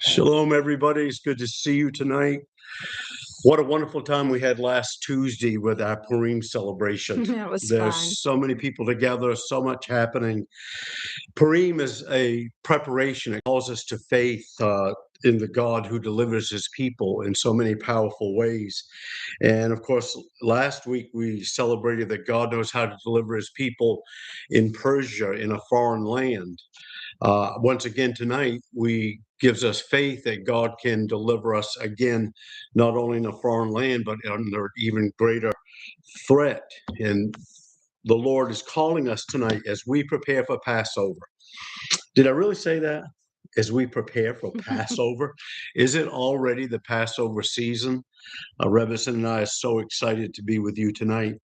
Shalom, everybody. It's good to see you tonight. What a wonderful time we had last Tuesday with our Purim celebration. That was There's fun. so many people together, so much happening. Purim is a preparation. It calls us to faith in the God who delivers his people in so many powerful ways. And of course, last week we celebrated that God knows how to deliver his people in Persia, in a foreign land. Once again tonight, we gives us faith that God can deliver us again, not only in a foreign land, but under even greater threat. And the Lord is calling us tonight as we prepare for Passover. Did I really say that? As we prepare for Passover? Is it already the Passover season? Revison and I are so excited to be with you tonight.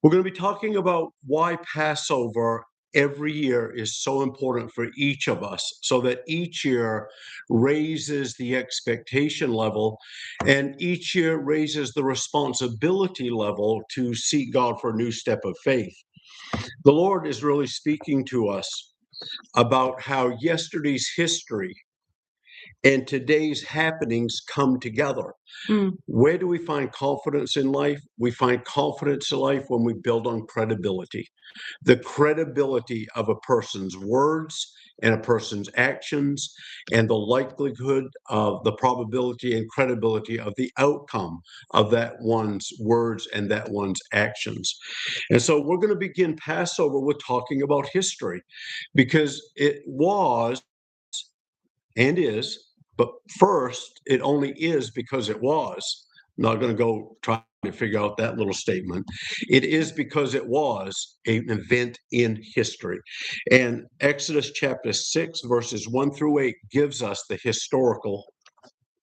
We're going to be talking about why Passover every year is so important for each of us, so that each year raises the expectation level and each year raises the responsibility level to seek God for a new step of faith. The Lord is really speaking to us about how yesterday's history and today's happenings come together. Where do we find confidence in life? We find confidence in life when we build on credibility. The credibility of a person's words and a person's actions, and the likelihood of the probability and credibility of the outcome of that one's words and that one's actions. And so we're going to begin Passover with talking about history, because it was and is, but first, it only is because it was. I'm not going to go try to figure out that little statement. It is because it was an event in history. And Exodus chapter 6, verses 1 through 8 gives us the historical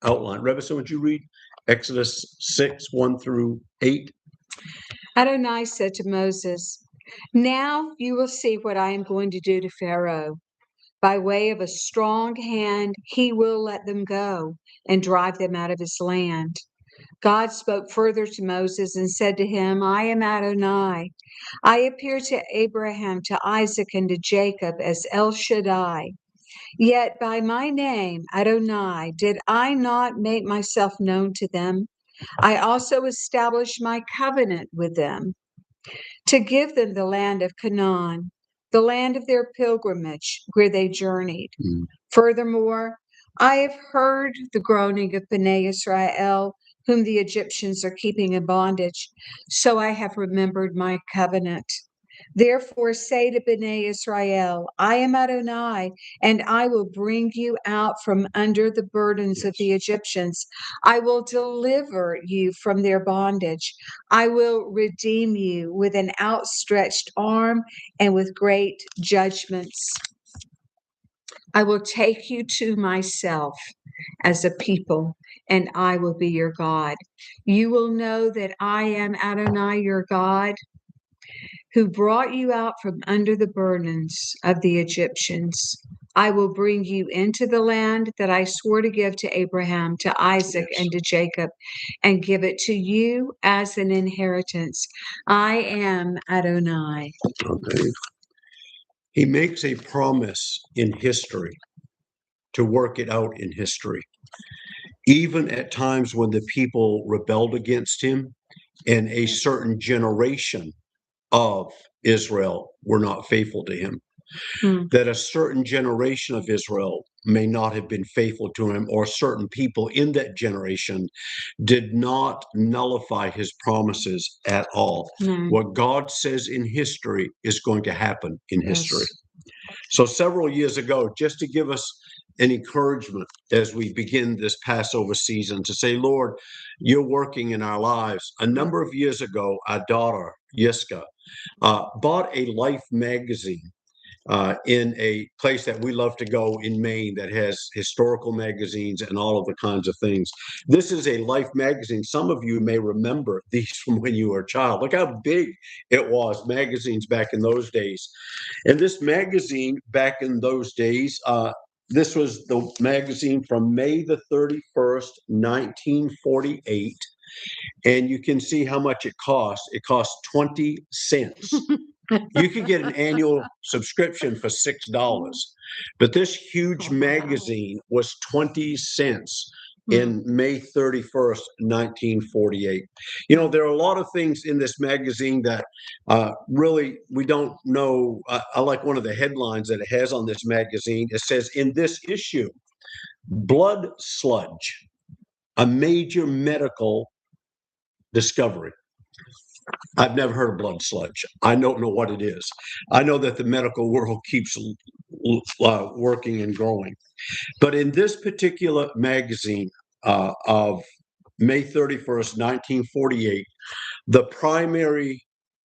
outline. Revison, would you read Exodus 6, 1 through 8? Adonai said to Moses, "Now you will see what I am going to do to Pharaoh. By way of a strong hand, he will let them go and drive them out of his land." God spoke further to Moses and said to him, "I am Adonai. I appeared to Abraham, to Isaac, and to Jacob as El Shaddai. Yet by my name, Adonai, did I not make myself known to them? I also established my covenant with them to give them the land of Canaan, the land of their pilgrimage where they journeyed. Furthermore, I have heard the groaning of Bnei Israel, whom the Egyptians are keeping in bondage, so I have remembered my covenant. Therefore say to Bnei Israel, I am Adonai, and I will bring you out from under the burdens of the Egyptians. I will deliver you from their bondage. I will redeem you with an outstretched arm and with great judgments. I will take you to myself as a people, and I will be your God. You will know that I am Adonai, your God, who brought you out from under the burdens of the Egyptians. I will bring you into the land that I swore to give to Abraham, to Isaac, and to Jacob, and give it to you as an inheritance. I am Adonai. Okay. He makes a promise in history to work it out in history. Even at times when the people rebelled against him and a certain generation of Israel were not faithful to him, that a certain generation of Israel may not have been faithful to him, or certain people in that generation did not nullify his promises at all. What God says in history is going to happen in history. So several years ago, just to give us an encouragement as we begin this Passover season, to say, Lord, you're working in our lives. A number of years ago, our daughter, Yiska, bought a Life magazine in a place that we love to go in Maine that has historical magazines and all of the kinds of things. This is a Life magazine. Some of you may remember these from when you were a child. Look how big it was, magazines back in those days. And this magazine back in those days, this was the magazine from May the 31st, 1948. And you can see how much it cost. It cost 20 cents. You could get an annual subscription for $6. But this huge magazine was 20 cents in May 31st, 1948. You know, there are a lot of things in this magazine that really we don't know. I like one of the headlines that it has on this magazine. It says, in this issue, blood sludge, a major medical discovery. I've never heard of blood sludge. I don't know what it is. I know that the medical world keeps working and growing. But in this particular magazine of May 31st, 1948, the primary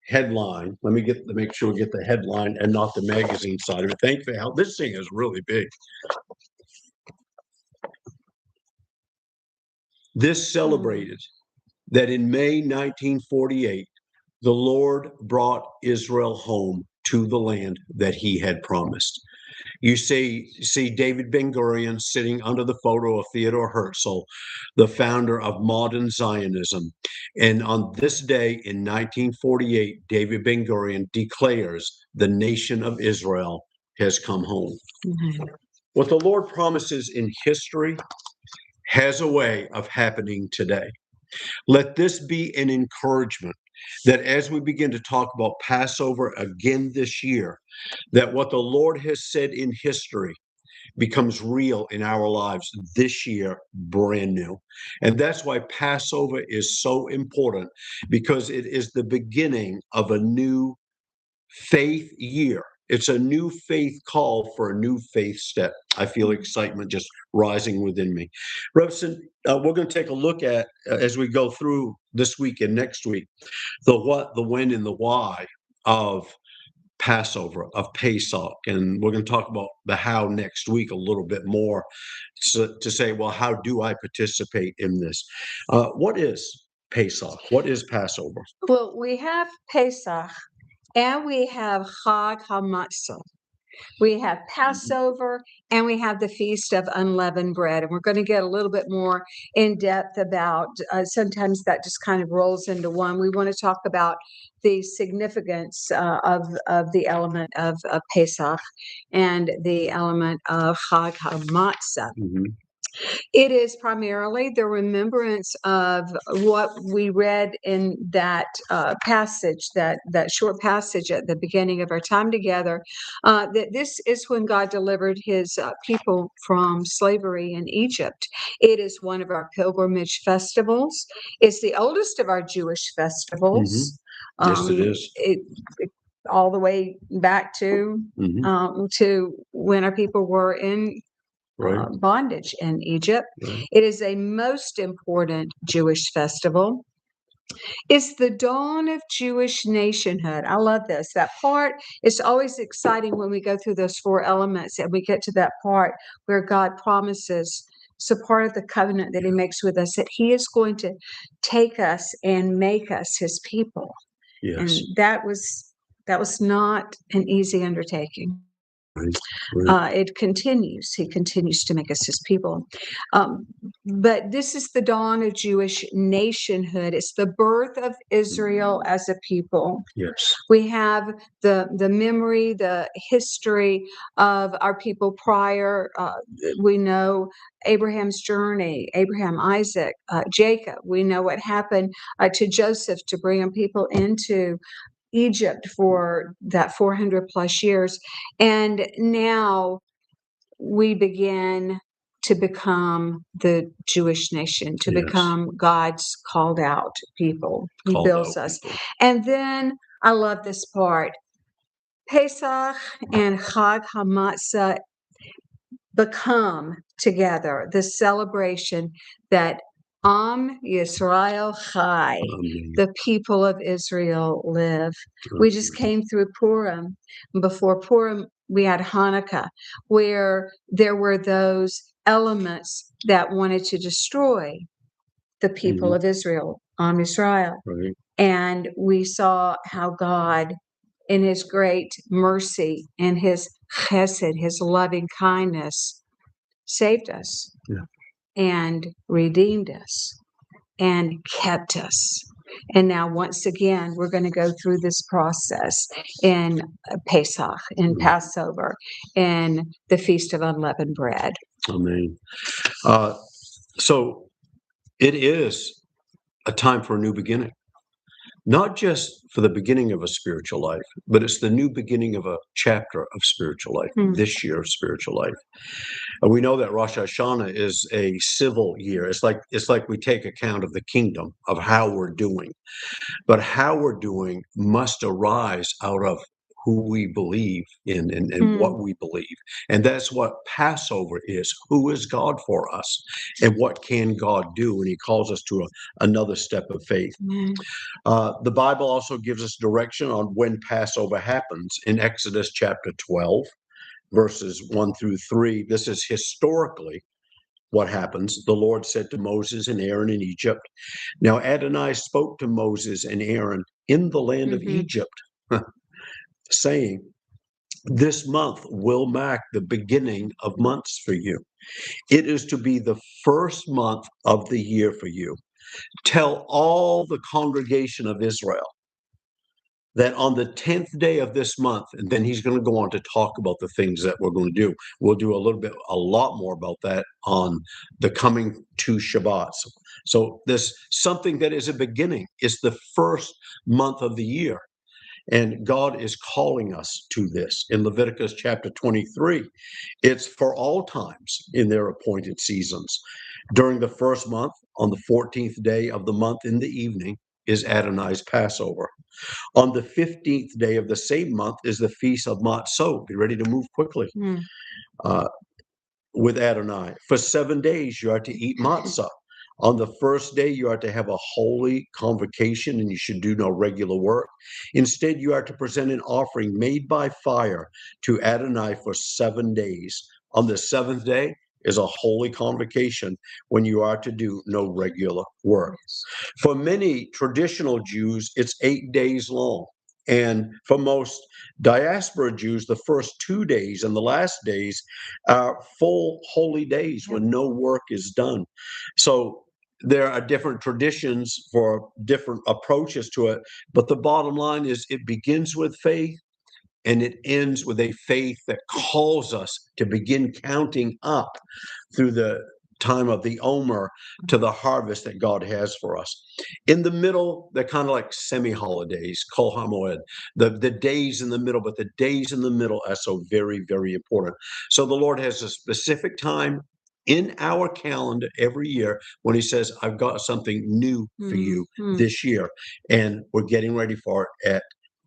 headline, let me make sure we get the headline and not the magazine side of it. Thank you for help. This thing is really big. This celebrated that in May 1948, the Lord brought Israel home to the land that he had promised. You see David Ben-Gurion sitting under the photo of Theodore Herzl, the founder of modern Zionism. And on this day in 1948, David Ben-Gurion declares the nation of Israel has come home. Mm-hmm. What the Lord promises in history has a way of happening today. Let this be an encouragement that as we begin to talk about Passover again this year, that what the Lord has said in history becomes real in our lives this year, brand new. And that's why Passover is so important, because it is the beginning of a new faith year. It's a new faith call for a new faith step. I feel excitement just rising within me. Robson, we're going to take a look at, as we go through this week and next week, the what, the when, and the why of Passover, of Pesach. And we're going to talk about the how next week a little bit more, to say, well, how do I participate in this? What is Pesach? What is Passover? Well, we have Pesach and we have Chag HaMatzah. We have Passover and we have the Feast of Unleavened Bread. And we're going to get a little bit more in depth about, sometimes that just kind of rolls into one. We want to talk about the significance of the element of Pesach and the element of Chag HaMatzah. Mm-hmm. It is primarily the remembrance of what we read in that passage, that short passage at the beginning of our time together, that this is when God delivered his people from slavery in Egypt. It is one of our pilgrimage festivals. It's the oldest of our Jewish festivals. Mm-hmm. Yes, it is. It all the way back to when our people were in bondage in Egypt. Right. It is a most important Jewish festival. It's the dawn of Jewish nationhood. I love this. That part is always exciting when we go through those four elements and we get to that part where God promises, so part of the covenant that he makes with us, that he is going to take us and make us his people. Yes. And that was not an easy undertaking. Right. It continues. He continues to make us his people. But this is the dawn of Jewish nationhood. It's the birth of Israel as a people. Yes. We have the memory, the history of our people prior. We know Abraham's journey, Abraham, Isaac, Jacob. We know what happened to Joseph to bring people into Egypt for that 400 plus years. And now we begin to become the Jewish nation, to become God's called out people. He builds us. People. And then I love this part. Pesach and Chag HaMatzah become together the celebration that Am Yisrael Chai, the people of Israel live. We just came through Purim. Before Purim, we had Hanukkah, where there were those elements that wanted to destroy the people of Israel, Am Yisrael. Right. And we saw how God, in his great mercy and his chesed, his loving kindness, saved us. Yeah. And redeemed us and kept us. And now, once again, we're going to go through this process in Pesach, in Passover, in the Feast of Unleavened Bread. Amen. So it is a time for a new beginning, not just for the beginning of a spiritual life, but it's the new beginning of a chapter of spiritual life, this year of spiritual life. And we know that Rosh Hashanah is a civil year. It's like we take account of the kingdom, of how we're doing. But how we're doing must arise out of who we believe in and what we believe. And that's what Passover is. Who is God for us? And what can God do? And he calls us to another step of faith. The Bible also gives us direction on when Passover happens in Exodus chapter 12, verses 1 through 3. This is historically what happens. The Lord said to Moses and Aaron in Egypt. Now Adonai spoke to Moses and Aaron in the land of Egypt, saying, this month will mark the beginning of months for you. It is to be the first month of the year for you. Tell all the congregation of Israel that on the 10th day of this month, and then he's going to go on to talk about the things that we're going to do. We'll do a lot more about that on the coming two Shabbats. So there's something that is a beginning. It's the first month of the year. And God is calling us to this. In Leviticus chapter 23, it's for all times in their appointed seasons. During the first month, on the 14th day of the month in the evening, is Adonai's Passover. On the 15th day of the same month is the Feast of Matzot. Be ready to move quickly with Adonai. For 7 days, you are to eat matzah. On the first day, you are to have a holy convocation and you should do no regular work. Instead, you are to present an offering made by fire to Adonai for 7 days. On the seventh day is a holy convocation when you are to do no regular work. For many traditional Jews, it's 8 days long. And for most diaspora Jews, the first 2 days and the last days are full holy days when no work is done. So there are different traditions for different approaches to it. But the bottom line is it begins with faith and it ends with a faith that calls us to begin counting up through the time of the Omer to the harvest that God has for us. In the middle, they're kind of like semi-holidays, Kol HaMoed, the days in the middle, but the days in the middle are so very, very important. So the Lord has a specific time in our calendar every year when he says, I've got something new for you this year. And we're getting ready for it at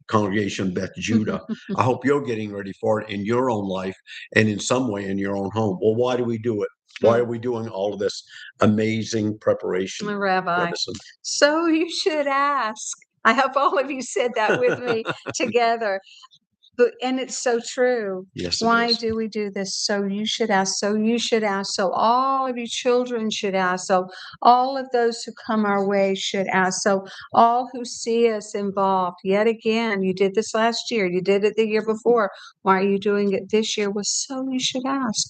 Congregation Beth Judah. I hope you're getting ready for it in your own life and in some way in your own home. Well, why do we do it? Why are we doing all of this amazing preparation? Rabbi, medicine? so you should ask. I hope all of you said that with me together. And it's so true. Yes, it Why is. do we do this? So you should ask. So you should ask. So all of you children should ask. So all of those who come our way should ask. So all who see us involved. Yet again, you did this last year. You did it the year before. Why are you doing it this year? Well, so you should ask.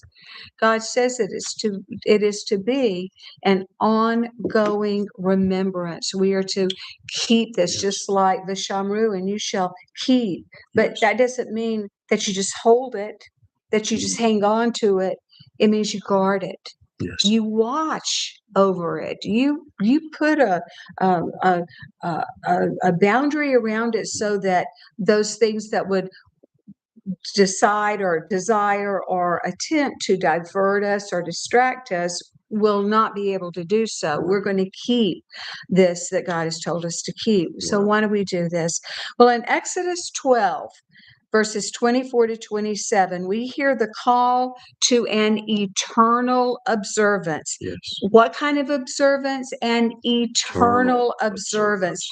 God says it is to be an ongoing remembrance. We are to keep this, just like the Shamru, and you shall keep. But that doesn't mean that you just hold it, that you just hang on to it. It means you guard it. Yes. You watch over it. You put a boundary around it so that those things that would decide or desire or attempt to divert us or distract us will not be able to do so. We're going to keep this that God has told us to keep. So why do we do this? Well, in Exodus 12, verses 24 to 27, we hear the call to an eternal observance. Yes. What kind of observance? An eternal observance.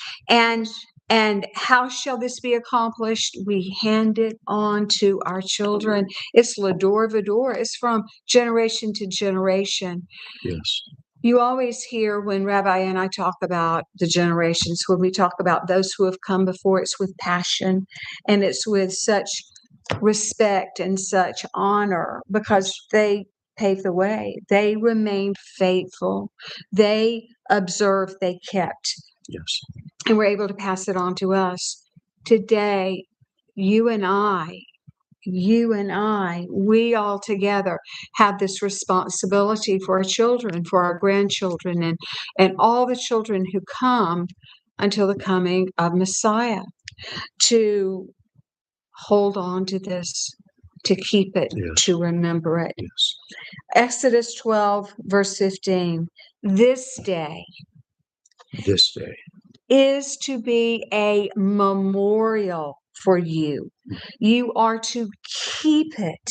And how shall this be accomplished? We hand it on to our children. It's Lador Vador. It's from generation to generation. Yes. You always hear when Rabbi and I talk about the generations, when we talk about those who have come before, it's with passion and it's with such respect and such honor because they paved the way. They remained faithful. They observed, they kept Yes. And we're able to pass it on to us. Today, you and I, we all together have this responsibility for our children, for our grandchildren, and all the children who come until the coming of Messiah, to hold on to this, to keep it, Yes. to remember it. Yes. Exodus 12, verse 15. This day This day. is to be a memorial for you. You are to keep it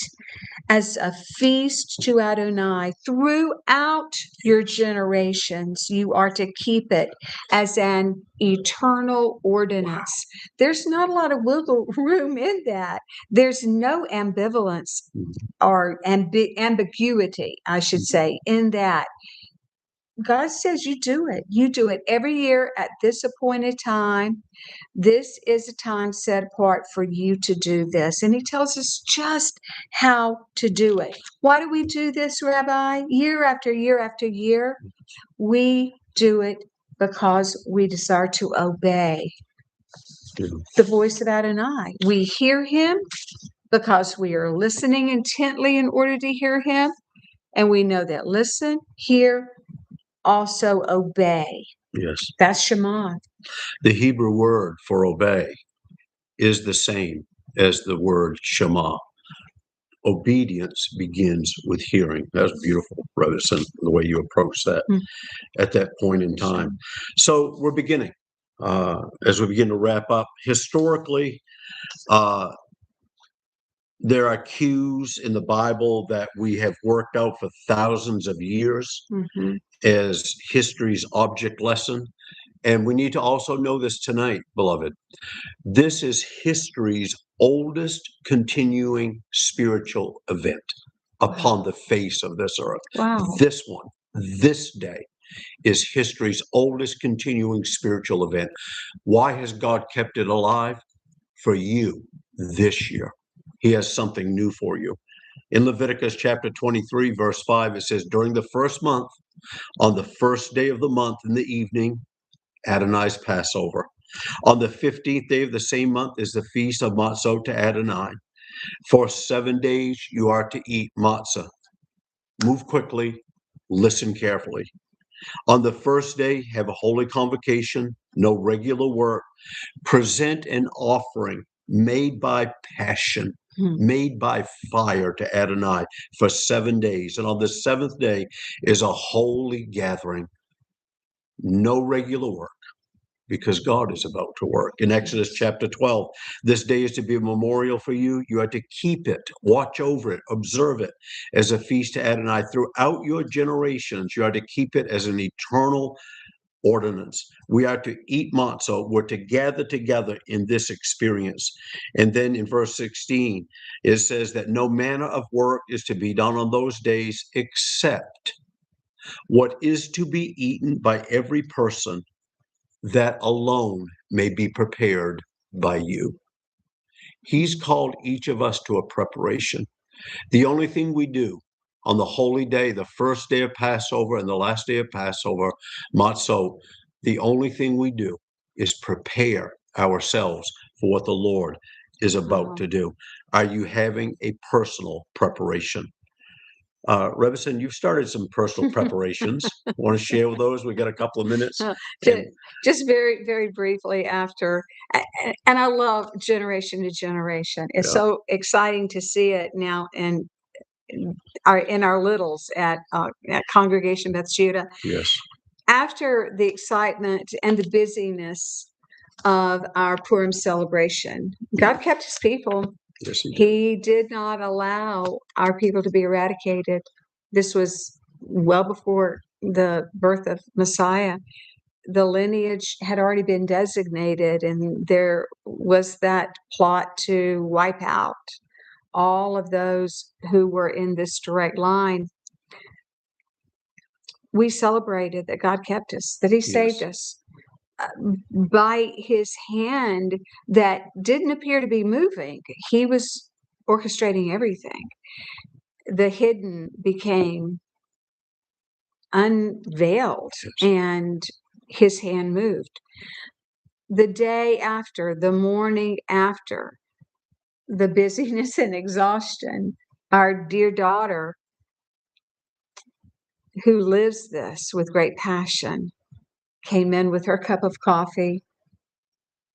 as a feast to Adonai throughout your generations. You are to keep it as an eternal ordinance. There's not a lot of wiggle room in that. There's no ambivalence or ambiguity, I should say, in that. God says you do it. You do it every year at this appointed time. This is a time set apart for you to do this. And he tells us just how to do it. Why do we do this, Rabbi? Year after year after year, we do it because we desire to obey the voice of Adonai. We hear him because we are listening intently in order to hear him. And we know that listen, hear, also obey. Yes. That's Shema. The Hebrew word for obey is the same as the word Shema. Obedience begins with hearing. That's beautiful, Revison, the way you approach that at that point in time. So we're beginning. As we begin to wrap up, historically, there are cues in the Bible that we have worked out for thousands of years as history's object lesson. And we need to also know this tonight, beloved. This is history's oldest continuing spiritual event upon the face of this earth. Wow. This one, this day, is history's oldest continuing spiritual event. Why has God kept it alive? For you this year. He has something new for you. In Leviticus chapter 23, verse 5, it says, during the first month, on the first day of the month in the evening, Adonai's Passover. On the 15th day of the same month is the feast of matzot to Adonai. For 7 days you are to eat matzah. Move quickly, listen carefully. On the first day, have a holy convocation, no regular work. Present an offering made by passion, made by fire to Adonai for 7 days. And on the seventh day is a holy gathering, no regular work, because God is about to work. In Exodus chapter 12, this day is to be a memorial for you. You are to keep it, watch over it, observe it as a feast to Adonai throughout your generations. You are to keep it as an eternal ordinance. We are to eat matzah. We're to gather together in this experience. And then in verse 16, it says that no manner of work is to be done on those days except what is to be eaten by every person, that alone may be prepared by you. He's called each of us to a preparation. The only thing we do on the holy day, the first day of Passover and the last day of Passover, matzot, the only thing we do is prepare ourselves for what the Lord is about to do. Are you having a personal preparation? Revison, you've started some personal preparations. Want to share with those? We got a couple of minutes. Just very, very briefly after, and I love generation to generation. It's so exciting to see it now in our littles at Congregation Beth Judah. Yes. After the excitement and the busyness of our Purim celebration, God kept his people. Yes, he did not allow our people to be eradicated. This was well before the birth of Messiah. The lineage had already been designated, and there was that plot to wipe out all of those who were in this direct line. We celebrated that God kept us, that he saved us by his hand that didn't appear to be moving. He was orchestrating everything. The hidden became unveiled, and his hand moved. The day after, the morning after, the busyness and exhaustion, our dear daughter, who lives this with great passion, came in with her cup of coffee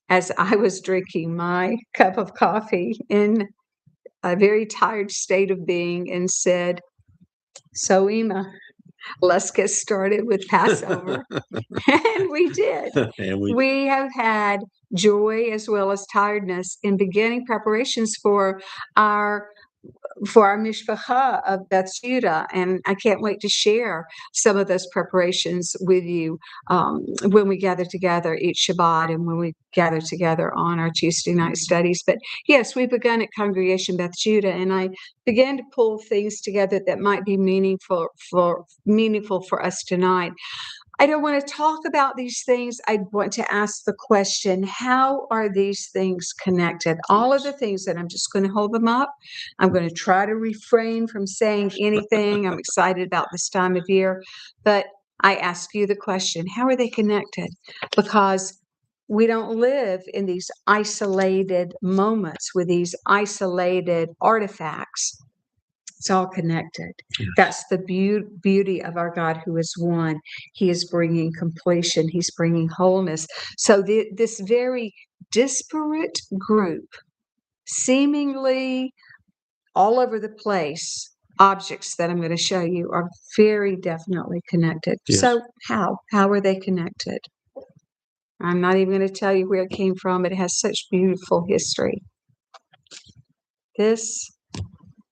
as I was drinking my cup of coffee in a very tired state of being and said, "So, Ema, let's get started with Passover." And we did. And We have had joy as well as tiredness in beginning preparations for our mishpacha of Beth Judah, and I can't wait to share some of those preparations with you when we gather together each Shabbat and when we gather together on our Tuesday night studies. But yes, we begun at Congregation Beth Judah, and I began to pull things together that might be meaningful for us tonight. I don't want to talk about these things. I want to ask the question, how are these things connected? All of the things that I'm just going to hold them up. I'm going to try to refrain from saying anything. I'm excited about this time of year, but I ask you the question, how are they connected? Because we don't live in these isolated moments with these isolated artifacts. It's all connected. Yes. That's the beauty of our God who is one. He is bringing completion. He's bringing wholeness. So this very disparate group, seemingly all over the place, objects that I'm going to show you are very definitely connected. Yes. So how are they connected? I'm not even going to tell you where it came from. It has such beautiful history. This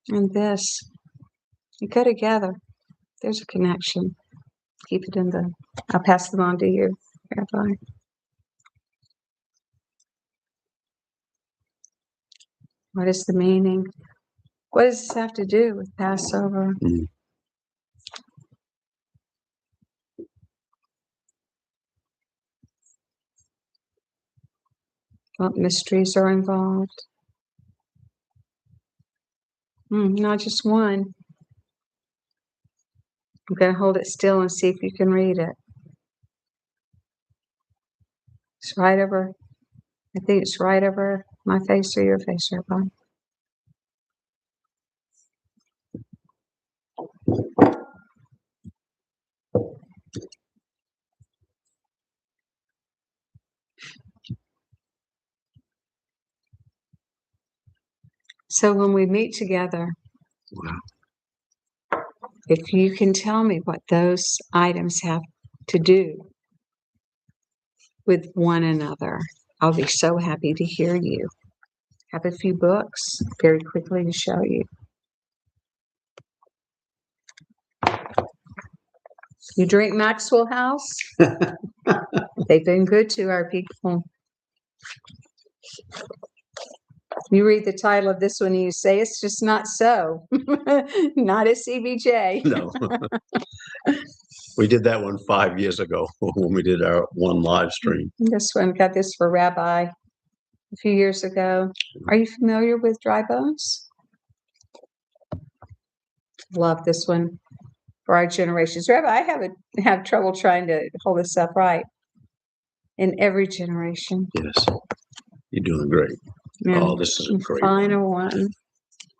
and this, you go together. There's a connection. Keep it I'll pass them on to you, Rabbi. What is the meaning? What does this have to do with Passover? Mm. What mysteries are involved? Not just one. I'm going to hold it still and see if you can read it. It's right over, I think it's right over my face or your face, Rabbi. So when we meet together, Wow. if you can tell me what those items have to do with one another, I'll be so happy to hear you. Have a few books very quickly to show you. You drink Maxwell House? They've been good to our people. You read the title of this one and you say, it's just not so. Not a CBJ. No. We did that one 5 years ago when we did our one live stream. This one, got this for Rabbi a few years ago. Are you familiar with dry bones? Love this one for our generations. Rabbi, I have trouble trying to hold this up right. In every generation. Yes. You're doing great. And this is a great final one.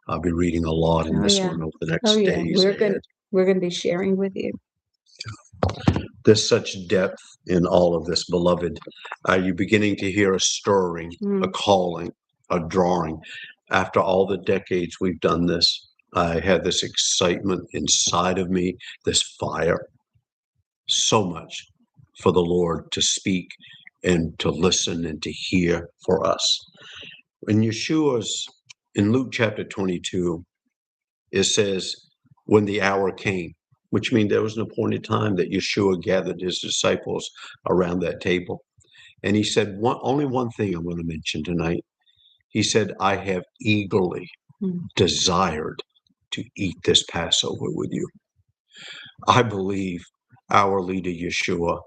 I'll be reading a lot in this one over the next days. We're going to be sharing with you. There's such depth in all of this, beloved. Are you beginning to hear a stirring, a calling, a drawing? After all the decades we've done this, I had this excitement inside of me, this fire, so much for the Lord to speak and to listen and to hear for us. In Yeshua's, in Luke chapter 22, it says, when the hour came, which means there was an appointed time that Yeshua gathered his disciples around that table. And he said, only one thing I'm going to mention tonight. He said, I have eagerly desired to eat this Passover with you. I believe our leader, Yeshua,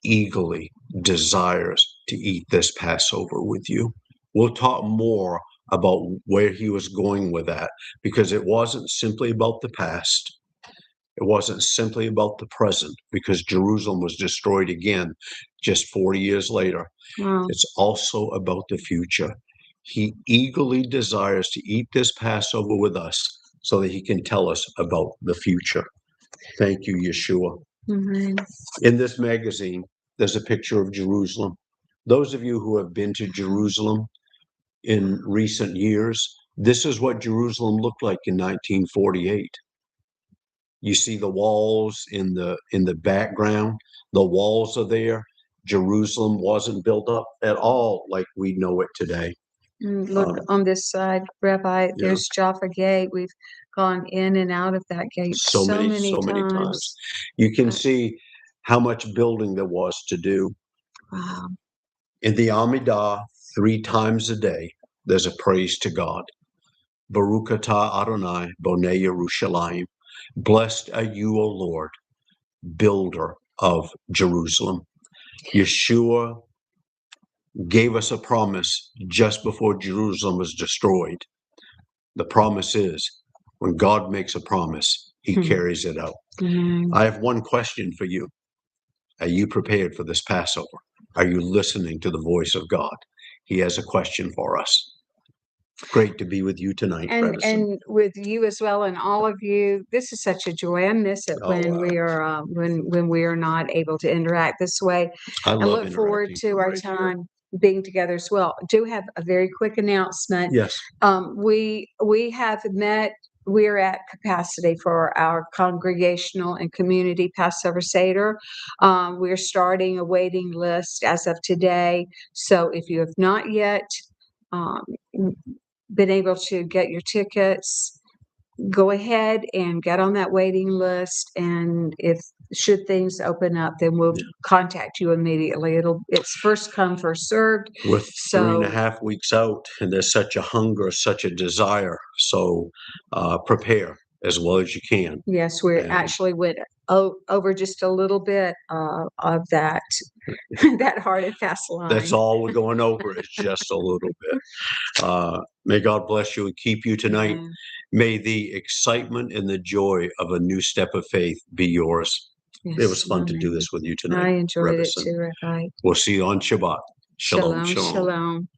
eagerly desires to eat this Passover with you. We'll talk more about where he was going with that, because it wasn't simply about the past. It wasn't simply about the present, because Jerusalem was destroyed again just 40 years later. Wow. It's also about the future. He eagerly desires to eat this Passover with us so that he can tell us about the future. Thank you, Yeshua. Amen. In this magazine, there's a picture of Jerusalem. Those of you who have been to Jerusalem in recent years, this is what Jerusalem looked like in 1948. You see the walls in the background. The walls are there. Jerusalem wasn't built up at all like we know it today. Look on this side, Rabbi, Yeah. there's Jaffa Gate. We've gone in and out of that gate so many times. You can see how much building there was to do. Wow. In the Amidah, 3 times a day, there's a praise to God. Baruch atah Adonai bonei Yerushalayim. Blessed are you, O Lord, builder of Jerusalem. Yeshua gave us a promise just before Jerusalem was destroyed. The promise is, when God makes a promise, he carries it out. I have one question for you. Are you prepared for this Passover? Are you listening to the voice of God? He has a question for us. Great to be with you tonight, and with you as well, and all of you. This is such a joy. I miss it when we are when we are not able to interact this way. I look forward to our time being together as well. Do have a very quick announcement. Yes. We have met. We're at capacity for our congregational and community Passover Seder. We're starting a waiting list as of today. So if you have not yet been able to get your tickets, go ahead and get on that waiting list. And if should things open up, then we'll contact you immediately. It's first come, first served. We're 3.5 weeks out, and there's such a hunger, such a desire. So prepare as well as you can. Yes, we actually went over just a little bit of that that hard and fast line. That's all we're going over, is just a little bit. May God bless you and keep you tonight. Amen. May the excitement and the joy of a new step of faith be yours. It was fun to do this with you tonight. I enjoyed it too, Rabbi. We'll see you on Shabbat. Shalom, shalom.